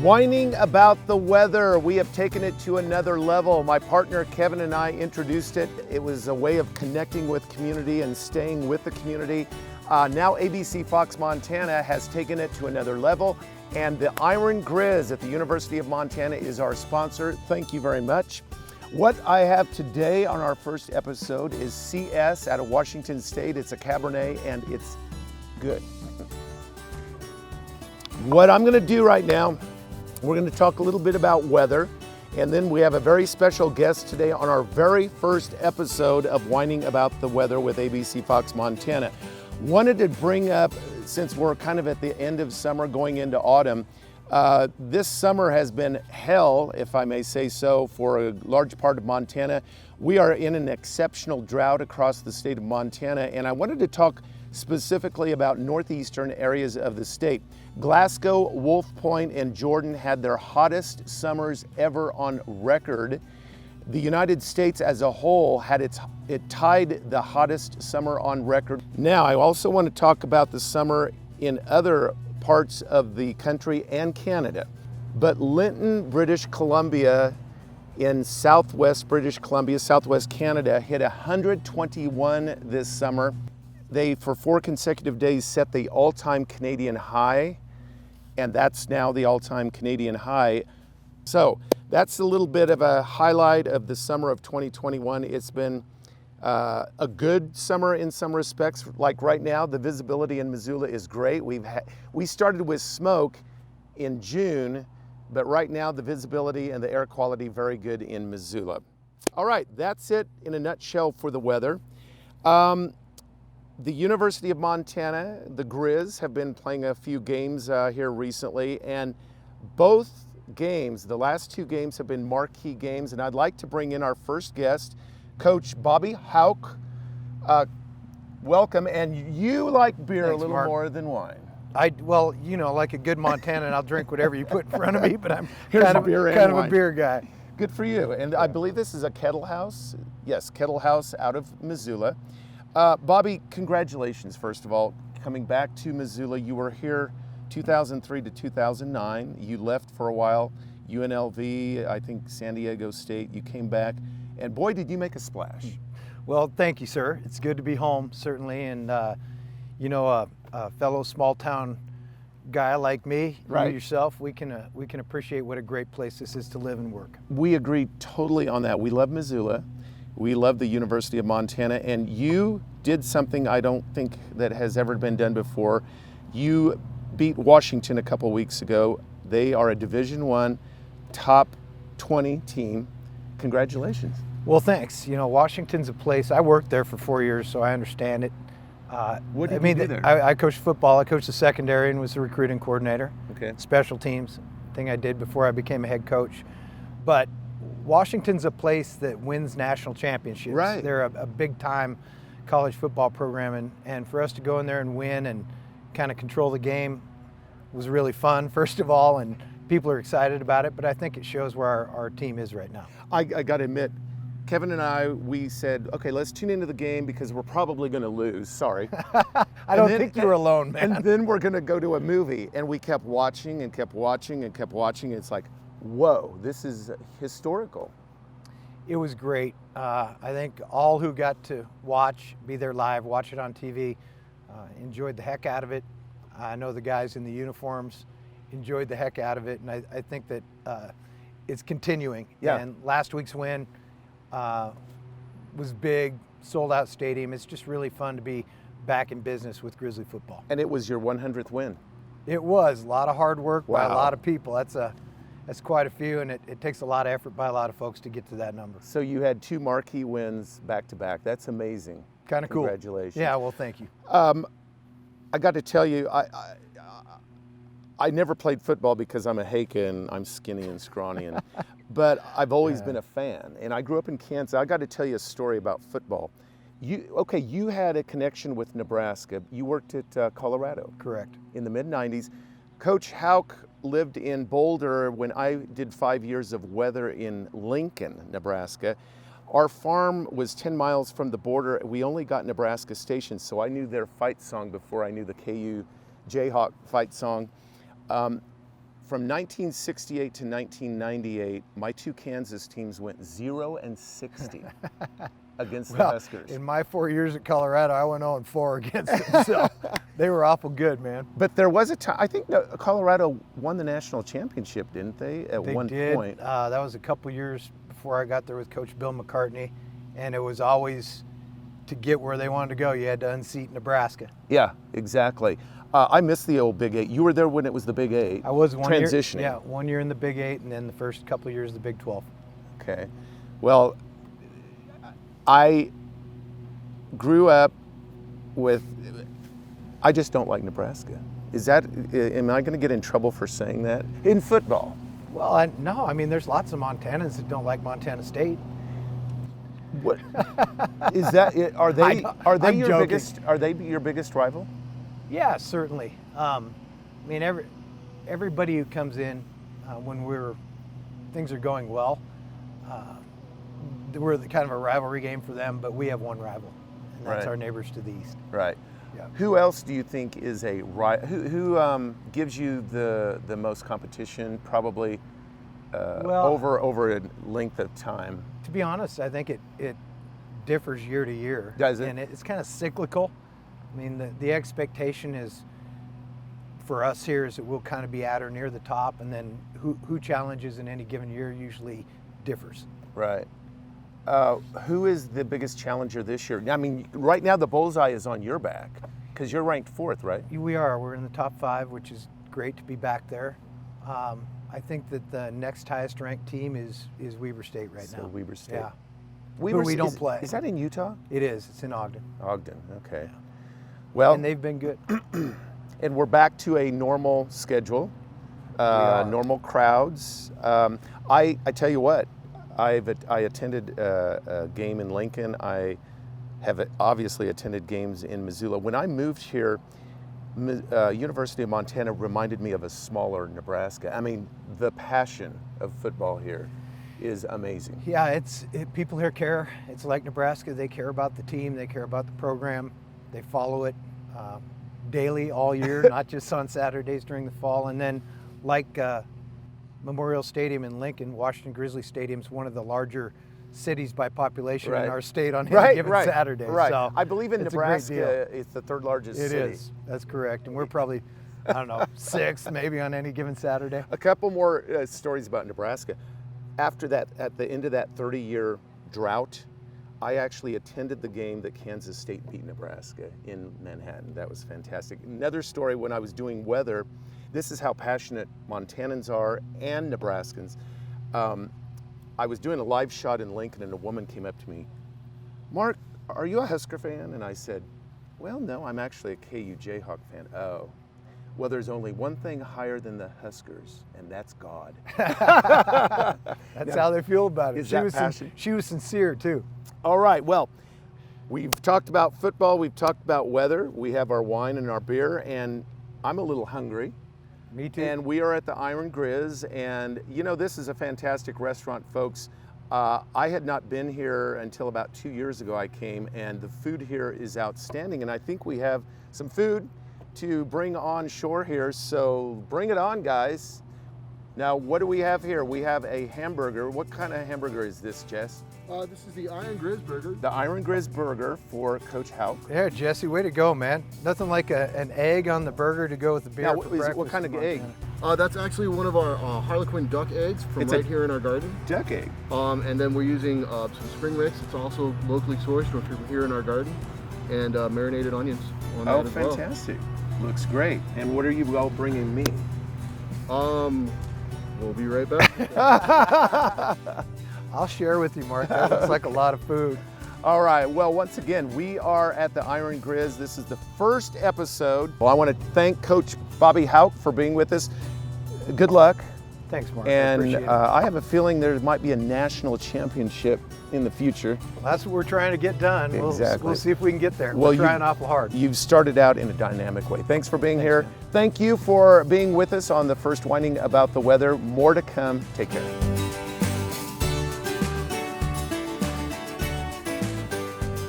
Whining about the weather, we have taken it to another level. My partner Kevin and I introduced it. It was a way of connecting with community and staying with the community. Now ABC Fox Montana has taken it to another level, and the Iron Grizz at the University of Montana is our sponsor. Thank you very much. What I have today on our first episode is CS out of Washington State. It's a Cabernet and it's good. What I'm gonna do right now, we're going to talk a little bit about weather, and then we have a very special guest today on our very first episode of Whining About the Weather with ABC Fox Montana. Wanted to bring up, since we're kind of at the end of summer going into autumn, this summer has been hell, if I may say so, for a large part of Montana. We are in an exceptional drought across the state of Montana, and I wanted to talk specifically about northeastern areas of the state. Glasgow, Wolf Point, and Jordan had their hottest summers ever on record. The United States as a whole it tied the hottest summer on record. Now, I also want to talk about the summer in other parts of the country and Canada. But Lytton, British Columbia, in southwest British Columbia, southwest Canada, hit 121 this summer. They, for 4 consecutive days, set the all-time Canadian high, and that's now the all-time Canadian high. So that's a little bit of a highlight of the summer of 2021. It's been a good summer in some respects. Like right now, the visibility in Missoula is great. We started with smoke in June, but right now the visibility and the air quality very good in Missoula. All right, that's it in a nutshell for the weather. The University of Montana, the Grizz, have been playing a few games here recently, and both games, the last 2 games, have been marquee games, and I'd like to bring in our first guest, Coach Bobby Hauck. Welcome, and you like beer. Thanks, a little Mark. More than wine. Well, you know, like a good Montanan, I'll drink whatever you put in front of me, but I'm kind of a beer guy. Good for you, and I believe this is a Kettle House. Yes, Kettle House out of Missoula. Bobby, congratulations, first of all, coming back to Missoula. You were here 2003 to 2009. You left for a while, UNLV, I think San Diego State. You came back, and boy, did you make a splash. Well, thank you, sir. It's good to be home, certainly, and you know, a fellow small-town guy like me, right. You yourself, we can appreciate what a great place this is to live and work. We agree totally on that. We love Missoula. We love the University of Montana, and you did something I don't think that has ever been done before. You beat Washington a couple weeks ago. They are a Division I top 20 team. Congratulations. Well, thanks. You know, Washington's a place, I worked there for 4 years, so I understand it. What did you do there? I coached football. I coached the secondary and was the recruiting coordinator. Okay. Special teams, thing I did before I became a head coach. But Washington's a place that wins national championships. Right. They're a big-time college football program, and for us to go in there and win and kind of control the game was really fun, first of all, and people are excited about it, but I think it shows where our team is right now. I got to admit, Kevin and I, we said, okay, let's tune into the game because we're probably going to lose. Sorry. I don't think you're alone, man. And then we're going to go to a movie, and we kept watching and kept watching and kept watching. It's like, whoa, this is historical. It was great. I think all who got to be there live, watch it on TV, enjoyed the heck out of it. I know the guys in the uniforms enjoyed the heck out of it, and I think that it's continuing. Yeah. And last week's win was big, sold out stadium. It's just really fun to be back in business with Grizzly football. And it was your 100th win. It was. A lot of hard work by a Wow. lot of people. That's quite a few, and it takes a lot of effort by a lot of folks to get to that number. So you had 2 marquee wins back to back. That's amazing. Kind of cool. Congratulations. Yeah, well, thank you. I got to tell you, I never played football because I'm a Hauck and I'm skinny and scrawny, but I've always been a fan. And I grew up in Kansas. I got to tell you a story about football. You had a connection with Nebraska. You worked at Colorado. Correct. In the mid-90s. Coach Hauck lived in Boulder when I did 5 years of weather in Lincoln, Nebraska. Our farm was 10 miles from the border. We only got Nebraska stations, so I knew their fight song before I knew the KU Jayhawk fight song. from 1968 to 1998, my two Kansas teams went 0-60 against the Huskers. In my 4 years at Colorado, I went 0-4 against them, so they were awful good, man. But there was a time, I think Colorado won the national championship, didn't they, at one point? That was a couple years before I got there with Coach Bill McCartney, and it was always to get where they wanted to go, you had to unseat Nebraska. Yeah, exactly. I missed the old Big 8. You were there when it was the Big 8. I was transitioning. Year, yeah, 1 year in the Big 8, and then the first couple of years the Big 12. Okay. Well, I grew up with, I just don't like Nebraska. Am I going to get in trouble for saying that? In football? Well, no, I mean, there's lots of Montanans that don't like Montana State. What is that? Are they I'm your biggest rival? Yeah, certainly. I mean, everybody who comes in when things are going well, we're kind of a rivalry game for them, but we have one rival, and that's our neighbors to the east. Right. Yeah. Who else do you think is a rival? Who gives you the most competition? Probably over a length of time. To be honest, I think it differs year to year. Does it? And it's kind of cyclical. I mean, the expectation is for us here is that we'll kind of be at or near the top, and then who challenges in any given year usually differs. Right. Who is the biggest challenger this year? I mean, right now the bullseye is on your back because you're ranked 4th, right? We are. We're in the top 5, which is great to be back there. I think that the next highest ranked team is Weber State right now. Weber State. Yeah. Weber, we don't play. Is that in Utah? It is. It's in Ogden. Ogden. Okay. Yeah. Well, and they've been good. And we're back to a normal schedule, normal crowds. I tell you what, I attended a game in Lincoln. I have obviously attended games in Missoula. When I moved here, University of Montana reminded me of a smaller Nebraska. I mean, the passion of football here is amazing. Yeah, people here care. It's like Nebraska. They care about the team. They care about the program. They follow it daily all year, not just on Saturdays during the fall. And then like Memorial Stadium in Lincoln, Washington Grizzly Stadium's one of the larger cities by population in our state on any given Saturday. Right. So I believe in Nebraska, it's the 3rd largest city. It is. That's correct. And we're probably, I don't know, 6th maybe on any given Saturday. A couple more stories about Nebraska. After that, at the end of that 30-year drought, I actually attended the game that Kansas State beat Nebraska in Manhattan. That was fantastic. Another story, when I was doing weather, this is how passionate Montanans are and Nebraskans. I was doing a live shot in Lincoln and a woman came up to me, "Mark, are you a Husker fan?" And I said, "Well, no, I'm actually a KU Jayhawk fan." "Oh, well, there's only one thing higher than the Huskers, and that's God." That's how they feel about it. Is that passion? She was sincere too. All right, well, we've talked about football, we've talked about weather, we have our wine and our beer, and I'm a little hungry. Me too. And we are at the Iron Grizz, and you know, this is a fantastic restaurant, folks. I had not been here until about 2 years ago I came, and the food here is outstanding, and I think we have some food to bring on shore here, so bring it on, guys. Now, what do we have here? We have a hamburger. What kind of hamburger is this, Jess? This is the Iron Grizz Burger. The Iron Grizz Burger for Coach Hauck. Yeah, Jesse, way to go, man. Nothing like an egg on the burger to go with the beer. Now, for breakfast. what kind of egg? That's actually one of our Harlequin duck eggs from here in our garden. Duck egg. And then we're using some spring mix. It's also locally sourced from here in our garden, and marinated onions on that as well. Fantastic. Looks great. And what are you all bringing me? We'll be right back. I'll share with you, Mark. That looks like a lot of food. All right. Well, once again, we are at the Iron Grizz. This is the first episode. Well, I want to thank Coach Bobby Hauck for being with us. Good luck. Thanks, Mark. And I have a feeling there might be a national championship in the future. Well, that's what we're trying to get done. Exactly. We'll see if we can get there. Well, we're trying awful hard. You've started out in a dynamic way. Thanks for being here. Man. Thank you for being with us on the first Whining About the Weather. More to come. Take care.